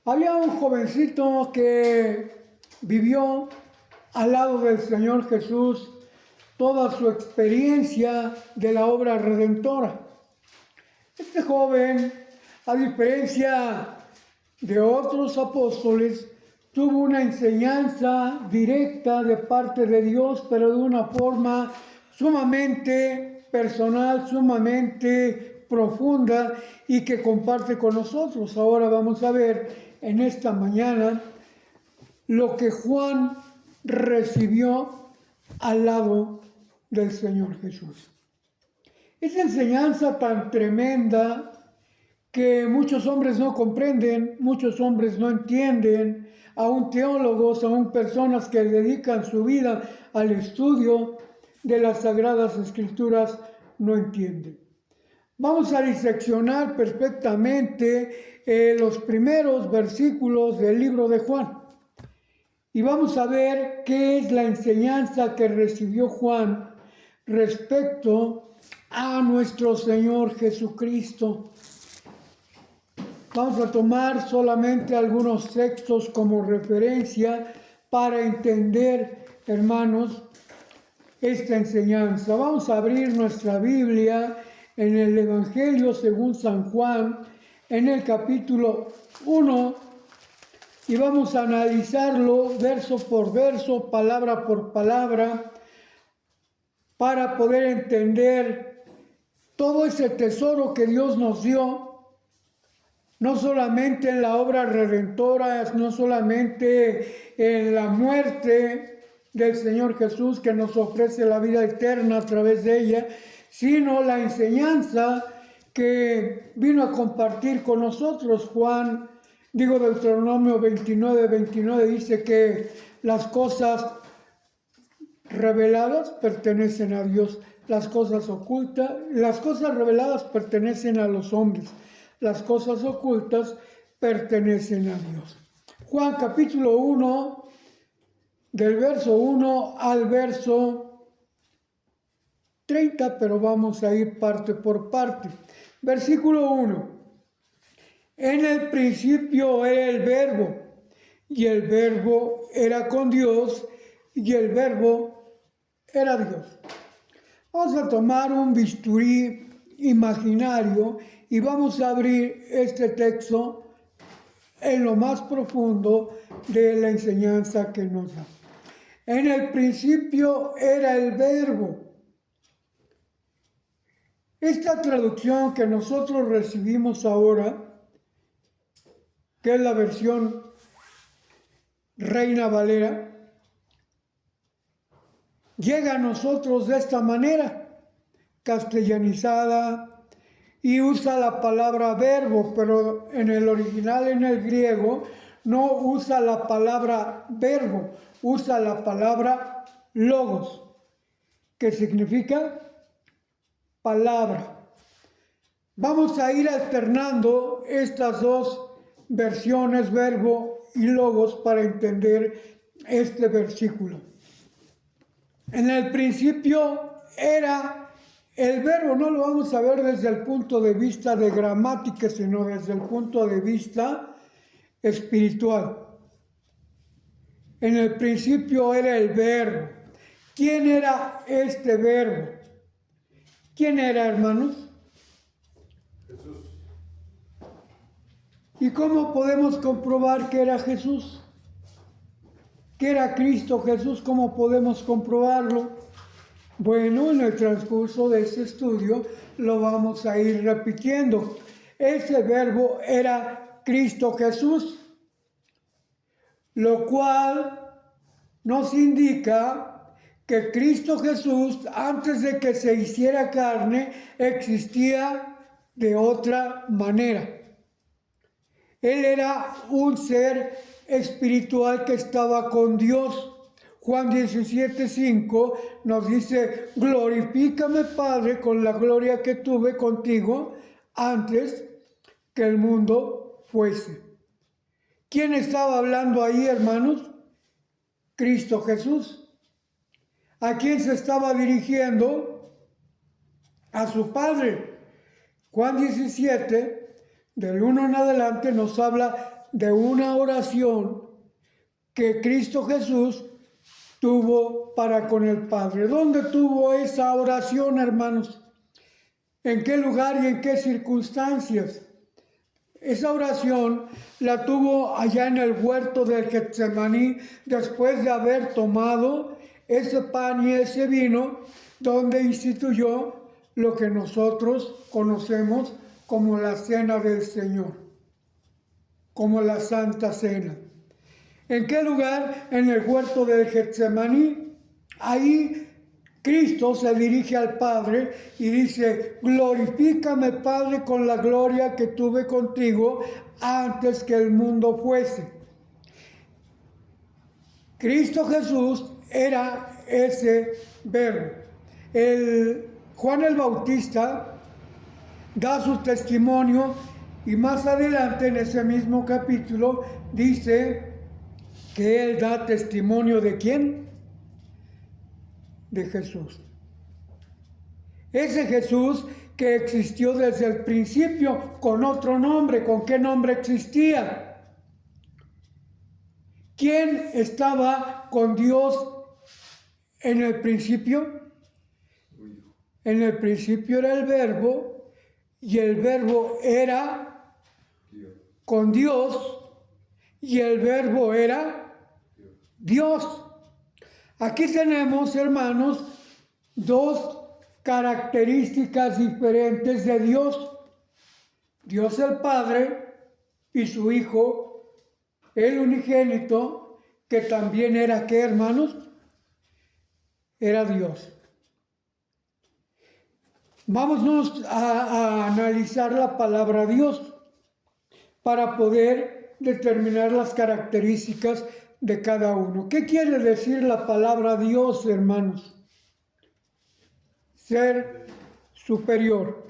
Había un jovencito que vivió al lado del Señor Jesús toda su experiencia de la obra redentora. Este joven, a diferencia de otros apóstoles, tuvo una enseñanza directa de parte de Dios, pero de una forma sumamente personal, sumamente profunda y que comparte con nosotros. Ahora vamos a ver en esta mañana lo que Juan recibió al lado del Señor Jesús. Esa enseñanza tan tremenda que muchos hombres no comprenden, muchos hombres no entienden, aún teólogos, aún personas que dedican su vida al estudio de las Sagradas Escrituras no entienden. Vamos a diseccionar perfectamente los primeros versículos del libro de Juan y vamos a ver qué es la enseñanza que recibió Juan respecto a nuestro Señor Jesucristo. Vamos a tomar solamente algunos textos como referencia para entender, hermanos, esta enseñanza. Vamos a abrir nuestra Biblia en el Evangelio según San Juan, en el capítulo 1, y vamos a analizarlo verso por verso, palabra por palabra, para poder entender todo ese tesoro que Dios nos dio, no solamente en la obra redentora, no solamente en la muerte del Señor Jesús que nos ofrece la vida eterna a través de ella, sino la enseñanza que vino a compartir con nosotros. Deuteronomio 29 dice que las cosas reveladas pertenecen a Dios, las cosas ocultas, las cosas reveladas pertenecen a los hombres, las cosas ocultas pertenecen a Dios. Juan capítulo 1, del verso 1 al verso 30, pero vamos a ir parte por parte. Versículo 1. En el principio era el Verbo, y el Verbo era con Dios, y el Verbo era Dios. Vamos a tomar un bisturí imaginario y vamos a abrir este texto en lo más profundo de la enseñanza que nos da. En el principio era el Verbo. Esta traducción que nosotros recibimos ahora, que es la versión Reina Valera, llega a nosotros de esta manera, castellanizada, y usa la palabra verbo, pero en el original, en el griego, no usa la palabra verbo, usa la palabra logos, que significa palabra. Vamos a ir alternando estas dos versiones, verbo y logos, para entender este versículo. En el principio era el verbo. No lo vamos a ver desde el punto de vista de gramática, sino desde el punto de vista espiritual. En el principio era el verbo. ¿Quién era este verbo? ¿Quién era, hermanos? Jesús. ¿Y cómo podemos comprobar que era Jesús? ¿Que era Cristo Jesús? ¿Cómo podemos comprobarlo? Bueno, en el transcurso de este estudio lo vamos a ir repitiendo. Ese verbo era Cristo Jesús, lo cual nos indica que Cristo Jesús, antes de que se hiciera carne, existía de otra manera. Él era un ser espiritual que estaba con Dios. Juan 17:5 nos dice: glorifícame, Padre, con la gloria que tuve contigo antes que el mundo fuese. ¿Quién estaba hablando ahí, hermanos? Cristo Jesús. ¿A quién se estaba dirigiendo? A su Padre. Juan 17, del 1 en adelante, nos habla de una oración que Cristo Jesús tuvo para con el Padre. ¿Dónde tuvo esa oración, hermanos? ¿En qué lugar y en qué circunstancias? Esa oración la tuvo allá en el huerto del Getsemaní, después de haber tomado ese pan y ese vino, donde instituyó lo que nosotros conocemos como la Cena del Señor, como la Santa Cena. ¿En qué lugar? En el huerto del Getsemaní. Ahí Cristo se dirige al Padre y dice: glorifícame, Padre, con la gloria que tuve contigo antes que el mundo fuese. Cristo Jesús era ese verbo. Juan el Bautista da su testimonio y más adelante en ese mismo capítulo dice que él da testimonio ¿de quién? De Jesús. Ese Jesús que existió desde el principio con otro nombre. ¿Con qué nombre existía? ¿Quién estaba con Dios en el principio? En el principio era el Verbo, y el Verbo era con Dios, y el Verbo era Dios. Aquí tenemos, hermanos, dos características diferentes de Dios. Dios el Padre y su Hijo, el unigénito, que también era, ¿qué, hermanos? Era Dios. Vámonos a analizar la palabra Dios para poder determinar las características de cada uno. ¿Qué quiere decir la palabra Dios, hermanos? Ser superior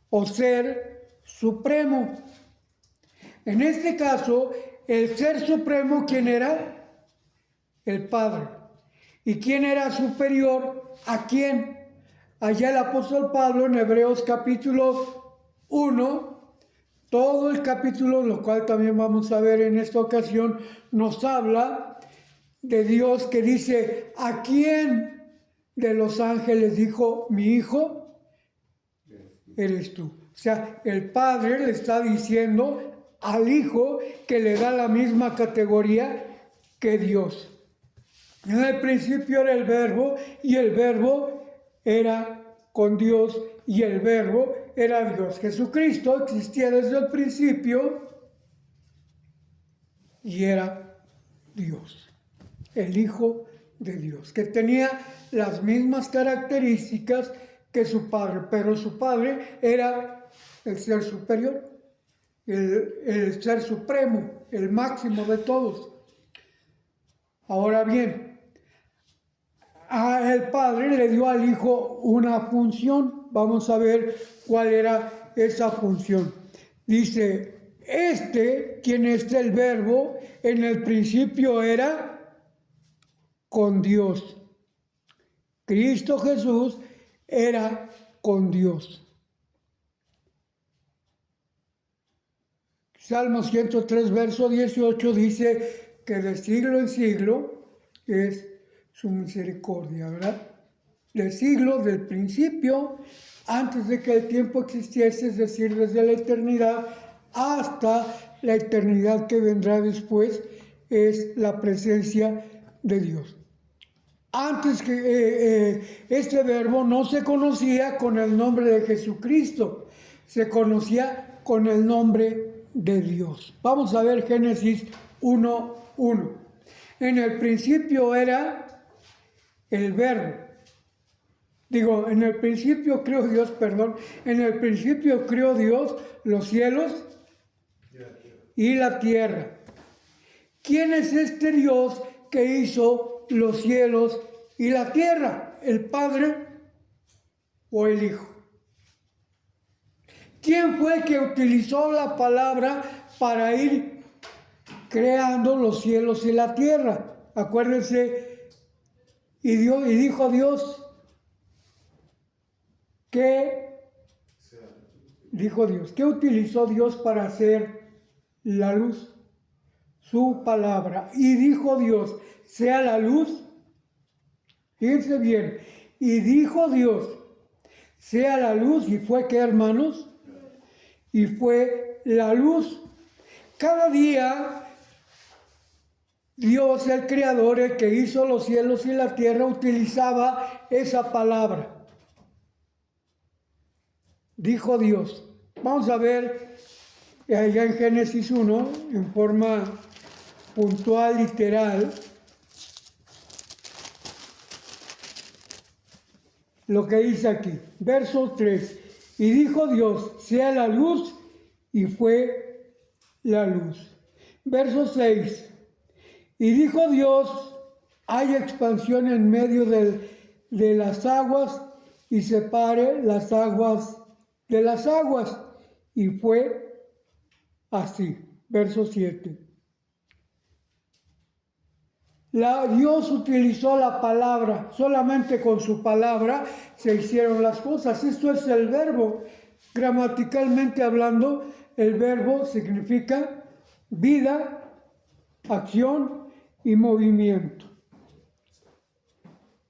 o ser supremo. En este caso, el ser supremo, ¿quién era? El Padre. ¿Y quién era superior? ¿A quién? Allá el apóstol Pablo en Hebreos capítulo 1, todo el capítulo, lo cual también vamos a ver en esta ocasión, nos habla de Dios, que dice: ¿a quién de los ángeles dijo mi hijo? Eres tú. O sea, el Padre le está diciendo al Hijo que le da la misma categoría que Dios. En el principio era el Verbo, y el Verbo era con Dios, y el Verbo era Dios. Jesucristo existía desde el principio y era Dios, el Hijo de Dios, que tenía las mismas características que su Padre, pero su Padre era el ser superior, el ser supremo, el máximo de todos. Ahora bien, el Padre le dio al Hijo una función. Vamos a ver cuál era esa función. Dice: ¿quién es el Verbo? En el principio era con Dios. Cristo Jesús era con Dios. Salmo 103, verso 18 dice que de siglo en siglo es su misericordia, ¿verdad? Del siglo, del principio, antes de que el tiempo existiese, es decir, desde la eternidad hasta la eternidad que vendrá después, es la presencia de Dios. Antes que este verbo no se conocía con el nombre de Jesucristo, se conocía con el nombre de Dios. Vamos a ver Génesis 1:1. En el principio era el Verbo. En el principio creó Dios, en el principio creó Dios los cielos y la tierra. ¿Quién es este Dios que hizo los cielos y la tierra? ¿El Padre o el Hijo? ¿Quién fue el que utilizó la palabra para ir creando los cielos y la tierra? Acuérdense, y dijo Dios, ¿qué dijo Dios? ¿Qué utilizó Dios para hacer la luz, su palabra. Y dijo Dios, sea la luz. Fíjense bien. Y dijo Dios, sea la luz. ¿Y fue qué, hermanos? Y fue la luz. Cada día Dios, el Creador, el que hizo los cielos y la tierra, utilizaba esa palabra. Dijo Dios. Vamos a ver allá en Génesis 1, en forma puntual, literal, lo que dice aquí. Verso 3. Y dijo Dios, sea la luz, y fue la luz. Verso 6. Y dijo Dios, hay expansión en medio de las aguas, y separe las aguas de las aguas. Y fue así. Verso 7. Dios utilizó la palabra, solamente con su palabra se hicieron las cosas. Esto es el verbo. Gramaticalmente hablando, el verbo significa vida, acción y movimiento.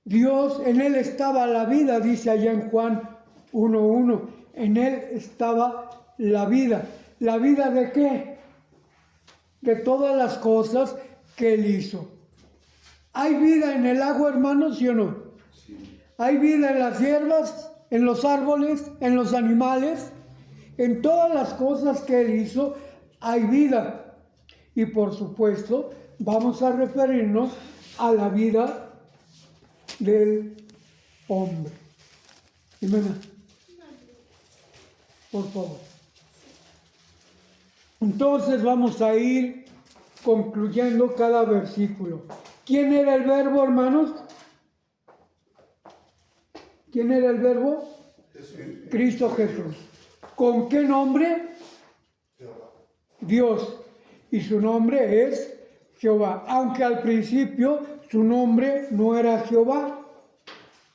Dios, en Él estaba la vida, dice allá en Juan 1:1. En Él estaba la vida. ¿La vida de qué? De todas las cosas que Él hizo. ¿Hay vida en el agua, hermanos, sí o no? Sí. ¿Hay vida en las hierbas, en los árboles, en los animales? En todas las cosas que Él hizo hay vida. Y por supuesto, vamos a referirnos a la vida del hombre. Jimena, por favor. Entonces vamos a ir concluyendo cada versículo. ¿Quién era el verbo, hermanos? ¿Quién era el verbo? Jesús. Cristo Jesús. ¿Con qué nombre? Jehová. Dios. Y su nombre es Jehová. Aunque al principio su nombre no era Jehová.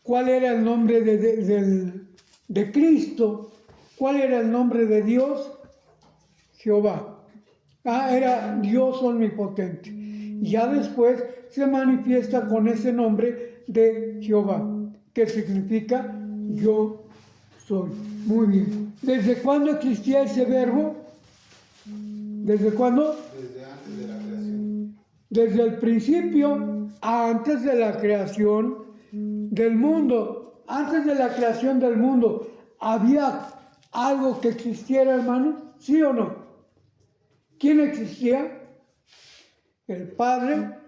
¿Cuál era el nombre de Cristo? ¿Cuál era el nombre de Dios? Jehová. Era Dios omnipotente. Y ya después se manifiesta con ese nombre de Jehová, que significa yo soy. Muy bien. ¿Desde cuándo existía ese verbo? ¿Desde cuándo? Desde antes de la creación. Desde el principio, antes de la creación del mundo. Antes de la creación del mundo, ¿había algo que existiera, hermanos? ¿Sí o no? ¿Quién existía? El Padre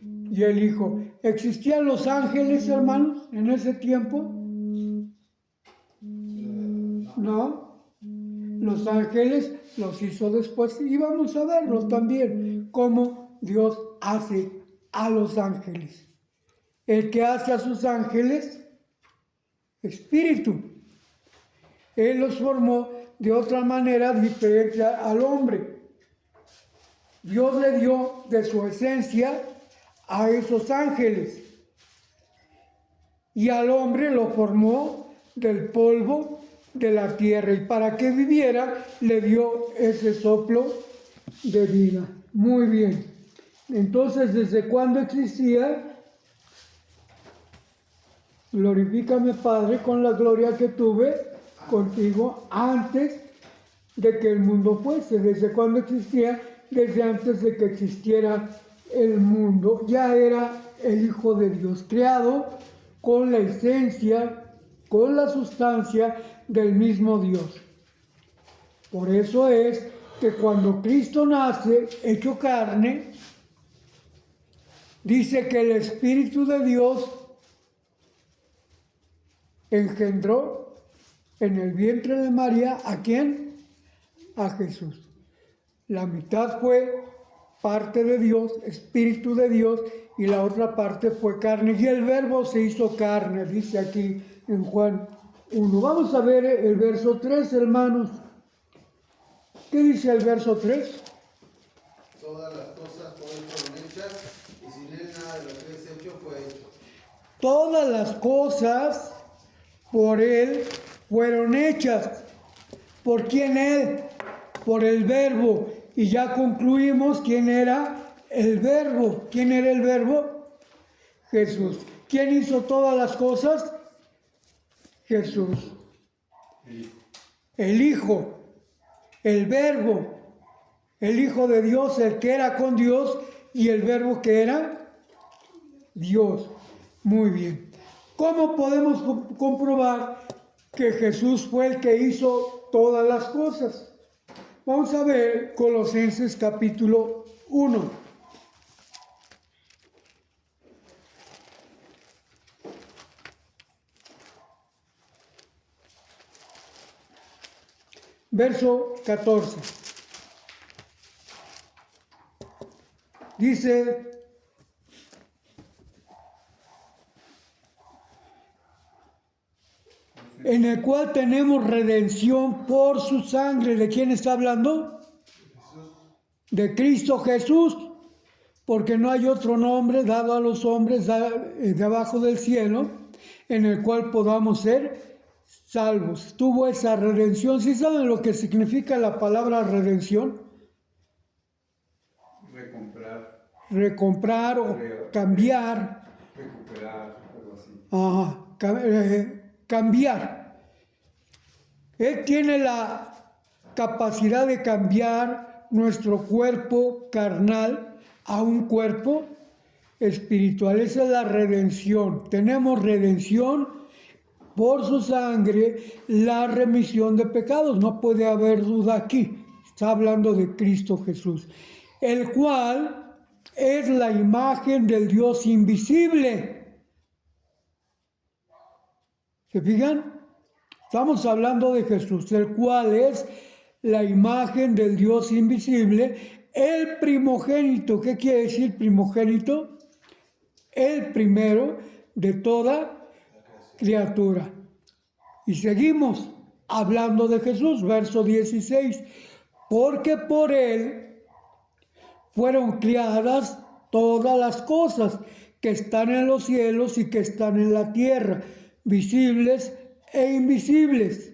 y el Hijo. ¿Existían los ángeles, hermanos, en ese tiempo? No. Los ángeles los hizo después y vamos a verlos también, cómo Dios hace a los ángeles. El que hace a sus ángeles, espíritu. Él los formó de otra manera diferente al hombre. Dios le dio de su esencia a esos ángeles y al hombre lo formó del polvo de la tierra y para que viviera le dio ese soplo de vida. Muy bien. Entonces, ¿desde cuándo existía? Glorifícame, Padre, con la gloria que tuve contigo antes de que el mundo fuese. ¿Desde cuándo existía? Desde antes de que existiera el mundo. Ya era el Hijo de Dios, creado con la esencia, con la sustancia del mismo Dios. Por eso es que cuando Cristo nace, hecho carne, dice que el Espíritu de Dios engendró en el vientre de María, ¿a quién? A Jesús. La mitad fue parte de Dios, Espíritu de Dios, y la otra parte fue carne. Y el verbo se hizo carne, dice aquí en Juan 1. Vamos a ver el verso 3, hermanos. ¿Qué dice el verso 3? Todas las cosas por él fueron hechas, y sin él nada de lo que es hecho fue hecho. Todas las cosas por él fueron hechas. ¿Por quién él? Por el verbo. Y ya concluimos quién era el Verbo. ¿Quién era el Verbo? Jesús. ¿Quién hizo todas las cosas? Jesús. El Hijo, el Verbo, el Hijo de Dios, el que era con Dios, y el Verbo que era Dios. Muy bien. ¿Cómo podemos comprobar que Jesús fue el que hizo todas las cosas? Vamos a ver Colosenses capítulo 1. Verso 14. Dice: en el cual tenemos redención por su sangre. ¿De quién está hablando? De Cristo Jesús, porque no hay otro nombre dado a los hombres debajo del cielo en el cual podamos ser salvos. Tuvo esa redención. ¿Sí saben lo que significa la palabra redención? Recomprar o cambiar. Recuperar, algo así. Ajá, cambiar. Él tiene la capacidad de cambiar nuestro cuerpo carnal a un cuerpo espiritual. Esa es la redención. Tenemos redención por su sangre, la remisión de pecados. No puede haber duda aquí. Está hablando de Cristo Jesús, el cual es la imagen del Dios invisible. ¿Se fijan? Estamos hablando de Jesús, el cual es la imagen del Dios invisible, el primogénito. ¿Qué quiere decir primogénito? El primero de toda criatura. Y seguimos hablando de Jesús, verso 16. Porque por él fueron creadas todas las cosas que están en los cielos y que están en la tierra, visibles e invisibles.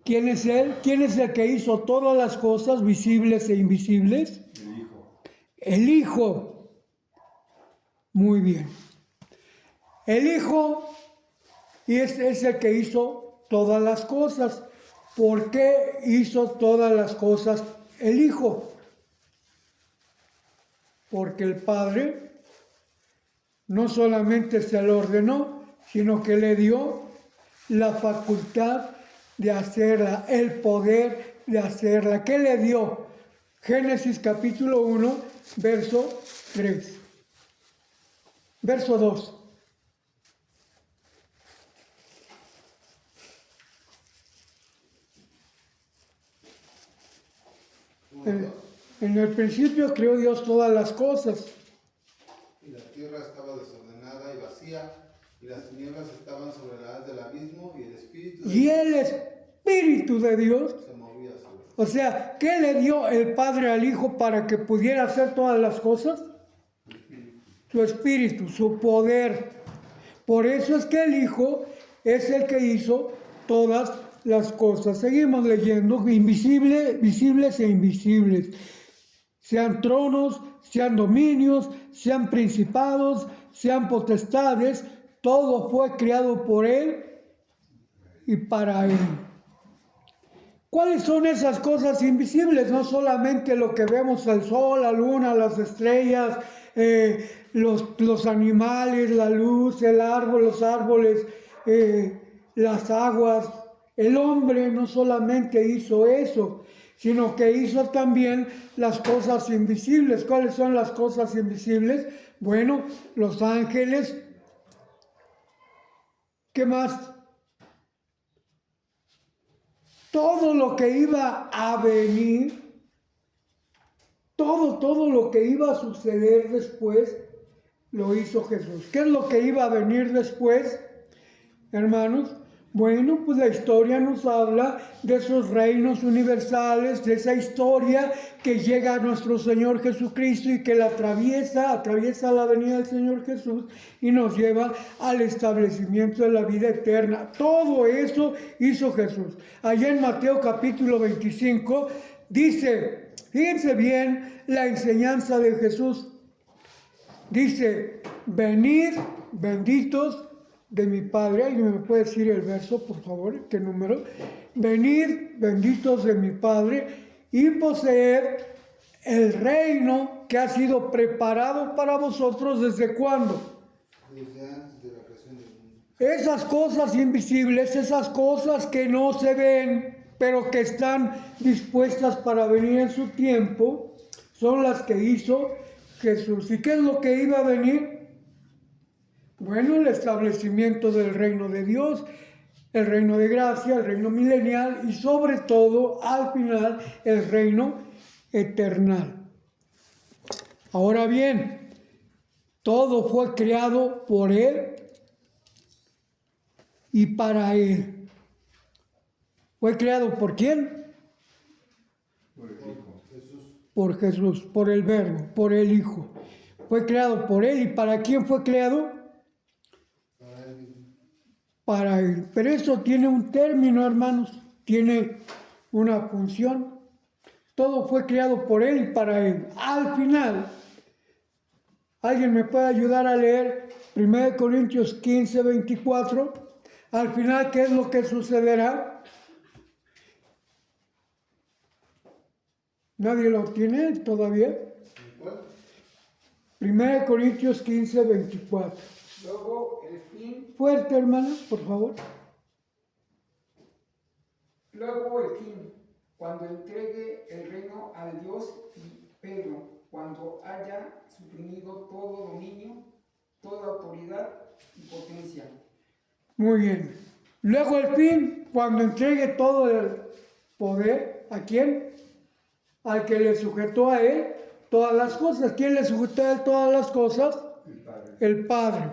¿Quién es Él? ¿Quién es el que hizo todas las cosas visibles e invisibles? El Hijo. El Hijo. Muy bien. El Hijo es el que hizo todas las cosas. ¿Por qué hizo todas las cosas el Hijo? Porque el Padre no solamente se lo ordenó, sino que le dio la facultad de hacerla, el poder de hacerla. ¿Qué le dio? Génesis capítulo 1, verso 3. Verso 2. En el principio creó Dios todas las cosas. Y la tierra estaba desordenada y vacía, y las tinieblas estaban sobre la haz del abismo, y el Espíritu de Dios se movía sobre él. o sea, ¿qué le dio el Padre al Hijo para que pudiera hacer todas las cosas? Su espíritu, su poder. Por eso es que el Hijo es el que hizo todas las cosas. Seguimos leyendo: visibles e invisibles. Sean tronos, sean dominios, sean principados, sean potestades, todo fue creado por Él y para Él. ¿Cuáles son esas cosas invisibles? No solamente lo que vemos: el sol, la luna, las estrellas, los animales, la luz, el árbol, los árboles, las aguas. El hombre no solamente hizo eso, sino que hizo también las cosas invisibles. ¿Cuáles son las cosas invisibles? Bueno, los ángeles. ¿Qué más? Todo lo que iba a venir, todo lo que iba a suceder después, lo hizo Jesús. ¿Qué es lo que iba a venir después, hermanos? Bueno, pues la historia nos habla de esos reinos universales, de esa historia que llega a nuestro Señor Jesucristo y que la atraviesa la venida del Señor Jesús y nos lleva al establecimiento de la vida eterna. Todo eso hizo Jesús. Allá en Mateo capítulo 25, Dice, fíjense bien la enseñanza de Jesús. Dice, venid benditos de mi Padre. ¿Alguien me puede decir el verso, por favor? ¿Qué número? Venid benditos de mi Padre y poseed el reino que ha sido preparado para vosotros. ¿Desde cuándo? Desde antes de la creación del mundo. Esas cosas invisibles, esas cosas que no se ven, pero que están dispuestas para venir en su tiempo, son las que hizo Jesús. ¿Y qué es lo que iba a venir? Bueno, el establecimiento del reino de Dios, el reino de gracia, el reino milenial y sobre todo, al final, el reino eternal. Ahora bien, todo fue creado por Él y para Él. ¿Fue creado por quién? Por el Hijo. Jesús. Por Jesús, por el Verbo, por el Hijo. Fue creado por Él. ¿Y para quién fue creado? Para él mismo. Para Él. Pero eso tiene un término, hermanos. Tiene una función. Todo fue creado por Él y para Él. Al final, ¿alguien me puede ayudar a leer 1 Corintios 15, 24? Al final, ¿qué es lo que sucederá? ¿Nadie lo tiene todavía? ¿Cuál? 1 Corintios 15, 24. Luego el fin, Fuerte, hermana, por favor. cuando entregue el reino al Dios y Pedro, cuando haya suprimido todo dominio, toda autoridad y potencia. Muy bien. Luego el fin, cuando entregue todo el poder, ¿a quién? Al que le sujetó a Él todas las cosas. ¿Quién le sujetó a Él todas las cosas? El Padre. El Padre.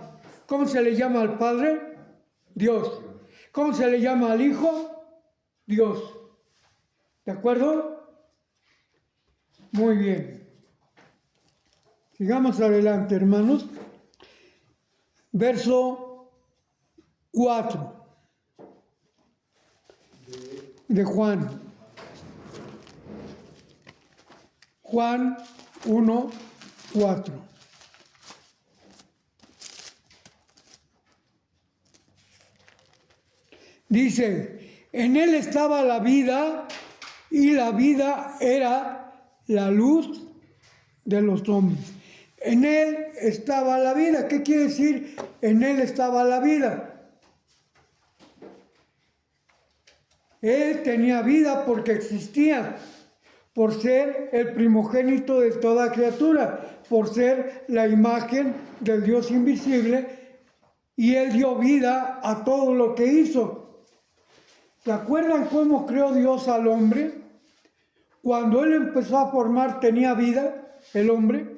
¿Cómo se le llama al Padre? Dios. ¿Cómo se le llama al Hijo? Dios. ¿De acuerdo? Muy bien. Sigamos adelante, hermanos. Verso 4 de Juan. Juan 1, 4. Dice, en Él estaba la vida y la vida era la luz de los hombres. En Él estaba la vida. ¿Qué quiere decir? En Él estaba la vida. Él tenía vida porque existía, por ser el primogénito de toda criatura, por ser la imagen del Dios invisible, y Él dio vida a todo lo que hizo. ¿Se acuerdan cómo creó Dios al hombre? Cuando Él empezó a formar, ¿tenía vida el hombre?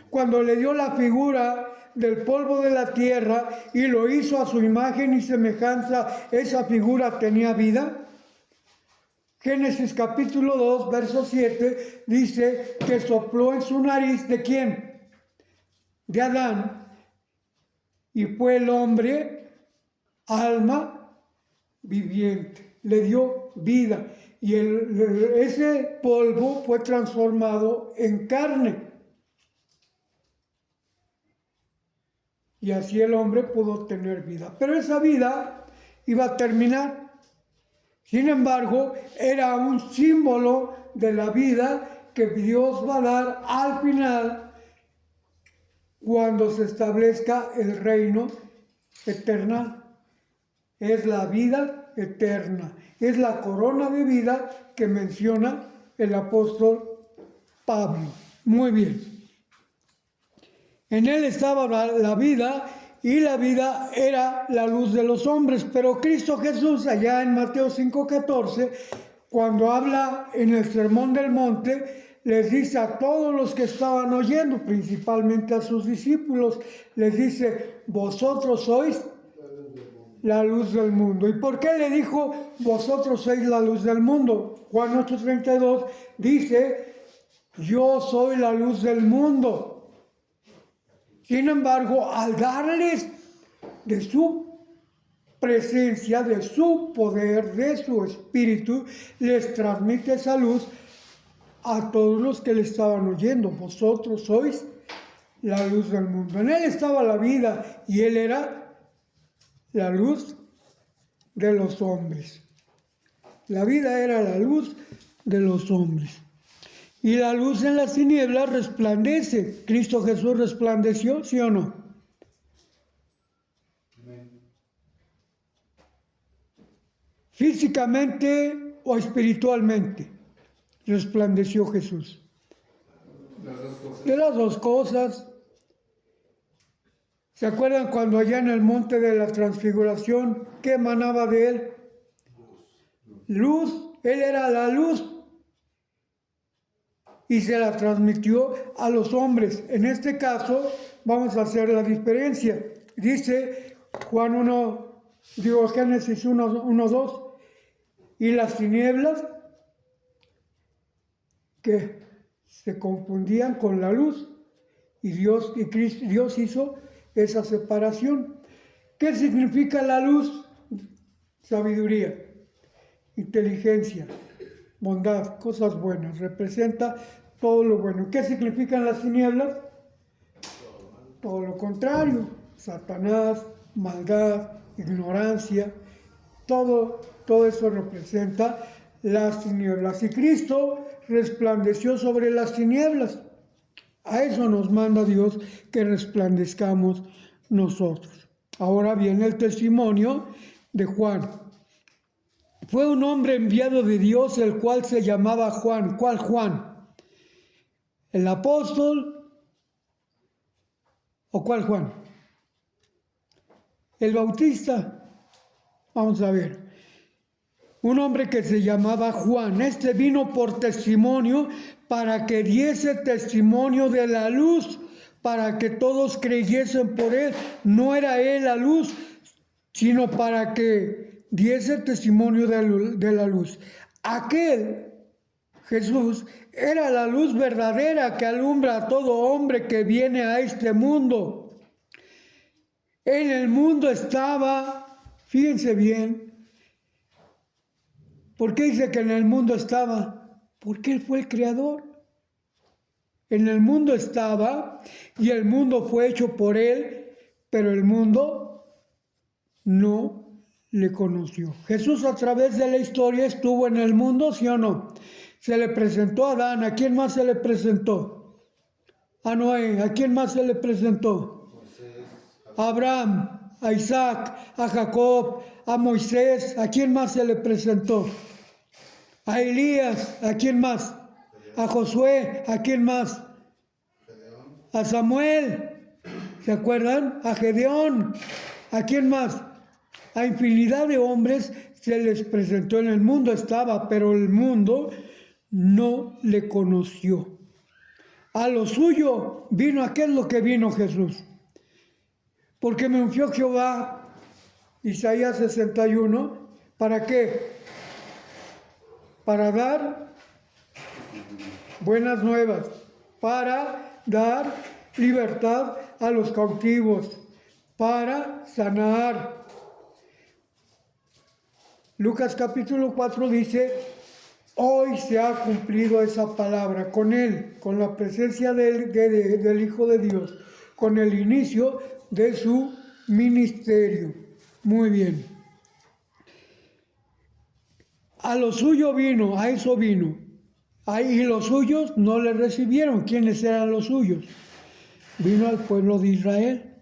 Cuando le dio la figura del polvo de la tierra y lo hizo a su imagen y semejanza, ¿esa figura tenía vida? Génesis capítulo 2, verso 7, dice que sopló en su nariz, ¿de quién? De Adán, y fue el hombre alma viviente, le dio vida, y ese polvo fue transformado en carne. Y así el hombre pudo tener vida. Pero esa vida iba a terminar. Sin embargo, era un símbolo de la vida que Dios va a dar al final cuando se establezca el reino eterno. Es la vida eterna. Es la corona de vida que menciona el apóstol Pablo. Muy bien. En Él estaba la vida y la vida era la luz de los hombres. Pero Cristo Jesús, allá en Mateo 5:14, cuando habla en el Sermón del Monte, les dice a todos los que estaban oyendo, principalmente a sus discípulos, les dice, vosotros sois la luz del mundo. ¿Y por qué le dijo, vosotros sois la luz del mundo? Juan 8:32 dice, yo soy la luz del mundo. Sin embargo, al darles de su presencia, de su poder, de su espíritu, les transmite esa luz a todos los que le estaban oyendo. Vosotros sois la luz del mundo. En él estaba la vida y él era la luz de los hombres. La vida era la luz de los hombres. Y la luz en las tinieblas resplandece. ¿Cristo Jesús resplandeció, sí o no? Amén. Físicamente o espiritualmente resplandeció Jesús. Las dos cosas. De las dos cosas. ¿Se acuerdan cuando allá en el monte de la transfiguración, qué emanaba de él? Luz. Él era la luz y se la transmitió a los hombres. En este caso vamos a hacer la diferencia. Dice Génesis 1:2, y las tinieblas que se confundían con la luz, y Dios hizo esa separación. ¿Qué significa la luz? Sabiduría, inteligencia, bondad, cosas buenas, representa todo lo bueno. ¿Qué significan las tinieblas? Todo lo contrario, Satanás, maldad, ignorancia, todo eso representa las tinieblas. Y Cristo resplandeció sobre las tinieblas. A eso nos manda Dios, que resplandezcamos nosotros. Ahora viene el testimonio de Juan. Fue un hombre enviado de Dios, el cual se llamaba Juan. ¿Cuál Juan? ¿El apóstol o cuál Juan? El Bautista. Vamos a ver. Un hombre que se llamaba Juan. Este vino por testimonio, para que diese testimonio de la luz, para que todos creyesen por él. No era él la luz, sino para que diese testimonio de la luz. Aquel, Jesús, era la luz verdadera que alumbra a todo hombre que viene a este mundo. En el mundo estaba, fíjense bien, ¿por qué dice que en el mundo estaba? Porque Él fue el creador. En el mundo estaba y el mundo fue hecho por Él, pero el mundo no le conoció. Jesús a través de la historia estuvo en el mundo, ¿sí o no? Se le presentó a Adán. ¿A quién más se le presentó? A Noé. ¿A quién más se le presentó? A Abraham, a Isaac, a Jacob, a Moisés. ¿A quién más se le presentó? A Elías. ¿A quién más? A Josué. ¿A quién más? A Samuel. ¿Se acuerdan? A Gedeón. ¿A quién más? A infinidad de hombres se les presentó. En el mundo estaba, pero el mundo no le conoció. A lo suyo vino. ¿A qué es lo que vino Jesús? Porque me ungió Jehová, Isaías 61, ¿para qué? Para dar buenas nuevas, para dar libertad a los cautivos, para sanar. Lucas capítulo 4 dice, hoy se ha cumplido esa palabra con él, con la presencia del Hijo de Dios, con el inicio de su ministerio. Muy bien. A lo suyo vino, a eso vino. Y los suyos no le recibieron. ¿Quiénes eran los suyos? Vino al pueblo de Israel.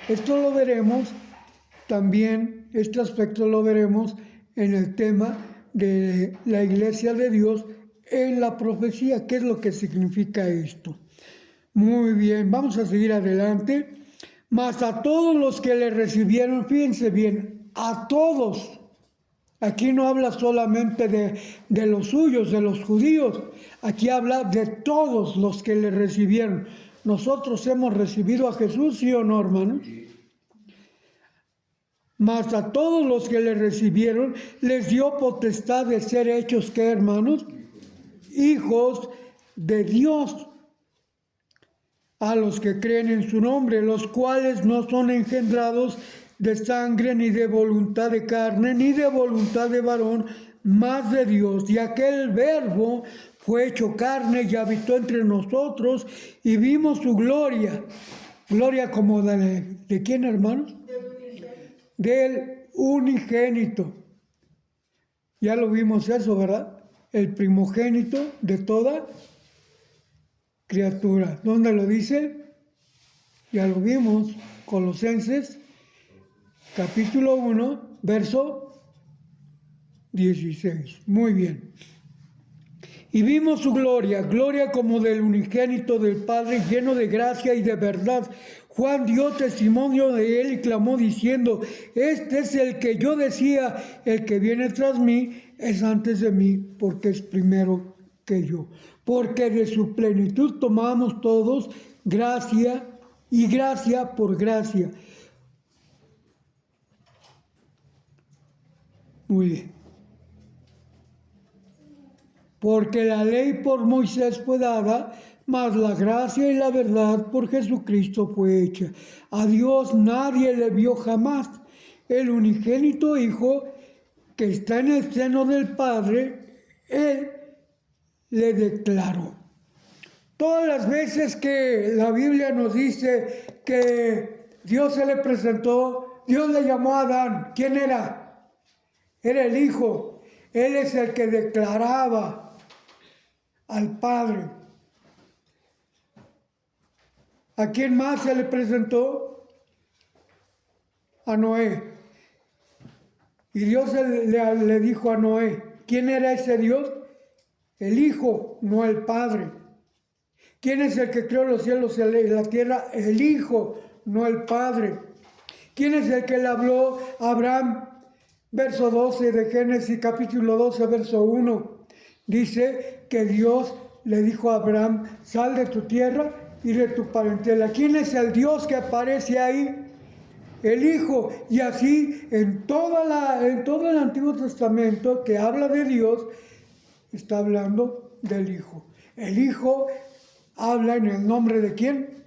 Esto lo veremos también, este aspecto lo veremos en el tema de la iglesia de Dios en la profecía. ¿Qué es lo que significa esto? Muy bien, vamos a seguir adelante. Mas a todos los que le recibieron, fíjense bien, a todos. Aquí no habla solamente de los suyos, de los judíos. Aquí habla de todos los que le recibieron. ¿Nosotros hemos recibido a Jesús, sí o no, hermanos? Mas a todos los que le recibieron, les dio potestad de ser hechos, ¿qué, hermanos? Hijos de Dios. A los que creen en su nombre, los cuales no son engendrados de sangre, ni de voluntad de carne, ni de voluntad de varón, mas de Dios. Y aquel verbo fue hecho carne y habitó entre nosotros y vimos su gloria. Gloria como ¿de quién, hermanos? Del unigénito. Ya lo vimos eso, ¿verdad? El primogénito de toda criatura. ¿Dónde lo dice? Ya lo vimos. Colosenses, capítulo 1, verso 16. Muy bien. Y vimos su gloria, gloria como del unigénito del Padre, lleno de gracia y de verdad. Juan dio testimonio de él y clamó diciendo, este es el que yo decía, el que viene tras mí es antes de mí, porque es primero que yo. Porque de su plenitud tomamos todos gracia y gracia por gracia. Muy bien. Porque la ley por Moisés fue dada, mas la gracia y la verdad por Jesucristo fue hecha. A Dios nadie le vio jamás. El unigénito Hijo que está en el seno del Padre, Él le declaró. Todas las veces que la Biblia nos dice que Dios se le presentó, Dios le llamó a Adán. ¿Quién era? Era el Hijo. Él es el que declaraba al Padre. ¿A quién más se le presentó? A Noé. Y Dios le dijo a Noé, ¿quién era ese Dios? El Hijo, no el Padre. ¿Quién es el que creó los cielos y la tierra? El Hijo, no el Padre. ¿Quién es el que le habló a Abraham? Verso 12 de Génesis, capítulo 12, verso 1. Dice que Dios le dijo a Abraham, sal de tu tierra y de tu parentela. ¿Quién es el Dios que aparece ahí? El Hijo. Y así en todo el Antiguo Testamento que habla de Dios, está hablando del Hijo. El Hijo habla en el nombre de ¿quién?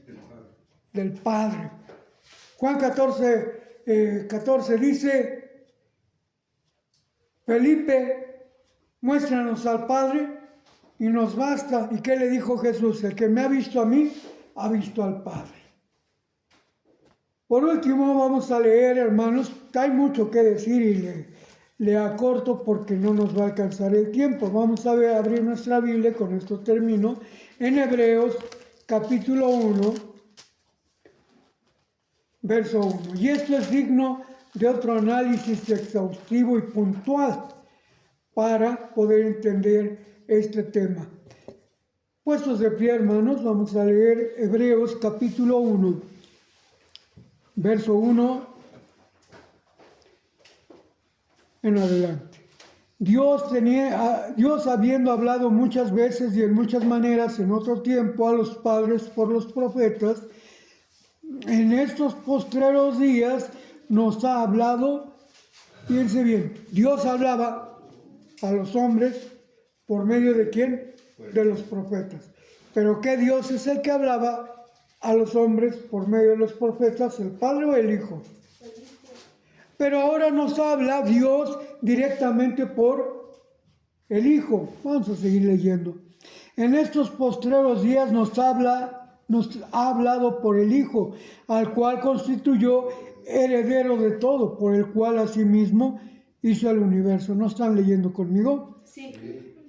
Del Padre. Juan 14 dice, Felipe, muéstranos al Padre y nos basta. ¿Y qué le dijo Jesús? El que me ha visto a mí, ha visto al Padre. Por último, vamos a leer, hermanos, hay mucho que decir y le acorto porque no nos va a alcanzar el tiempo. Vamos a abrir nuestra Biblia, con esto termino, en Hebreos, capítulo 1, verso 1. Y esto es digno de otro análisis exhaustivo y puntual para poder entender este tema. Puestos de pie, hermanos, vamos a leer Hebreos capítulo 1, verso 1 en adelante. Dios habiendo hablado muchas veces y en muchas maneras en otro tiempo a los padres por los profetas, en estos postreros días nos ha hablado, fíjense bien, Dios hablaba a los hombres, ¿por medio de quién? De los profetas. ¿Pero qué Dios es el que hablaba a los hombres por medio de los profetas? ¿El Padre o el Hijo? Pero ahora nos habla Dios directamente por el Hijo. Vamos a seguir leyendo. En estos postreros días nos ha hablado por el Hijo, al cual constituyó heredero de todo, por el cual asimismo hizo el universo. ¿No están leyendo conmigo? Sí.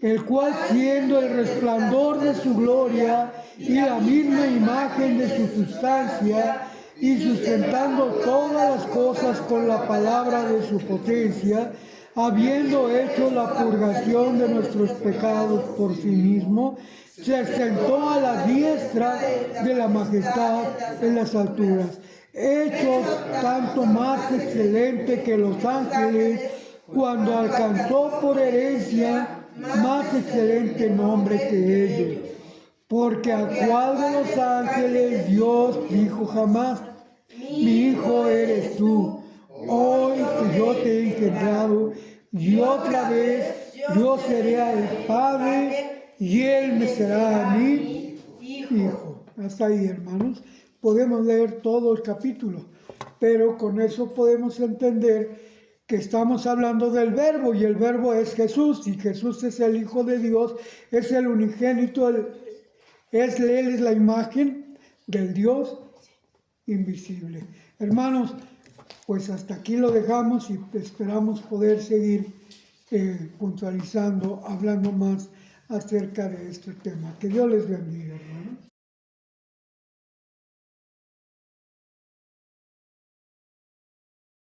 El cual, siendo el resplandor de su gloria y la misma imagen de su sustancia, y sustentando todas las cosas con la palabra de su potencia, habiendo hecho la purgación de nuestros pecados por sí mismo, se sentó a la diestra de la majestad en las alturas, hecho tanto más excelente que los ángeles, cuando alcanzó por herencia más excelente nombre que ellos. Porque al cual de los ángeles Dios dijo jamás, mi hijo eres tú, hoy que yo te he engendrado, y otra vez yo seré al Padre, y él me será a mí hijo. Hasta ahí, hermanos. Podemos leer todo el capítulo, pero con eso podemos entender que estamos hablando del Verbo, y el Verbo es Jesús, y Jesús es el Hijo de Dios, es el unigénito, Él es la imagen del Dios invisible. Hermanos, pues hasta aquí lo dejamos y esperamos poder seguir puntualizando, hablando más acerca de este tema. Que Dios les bendiga.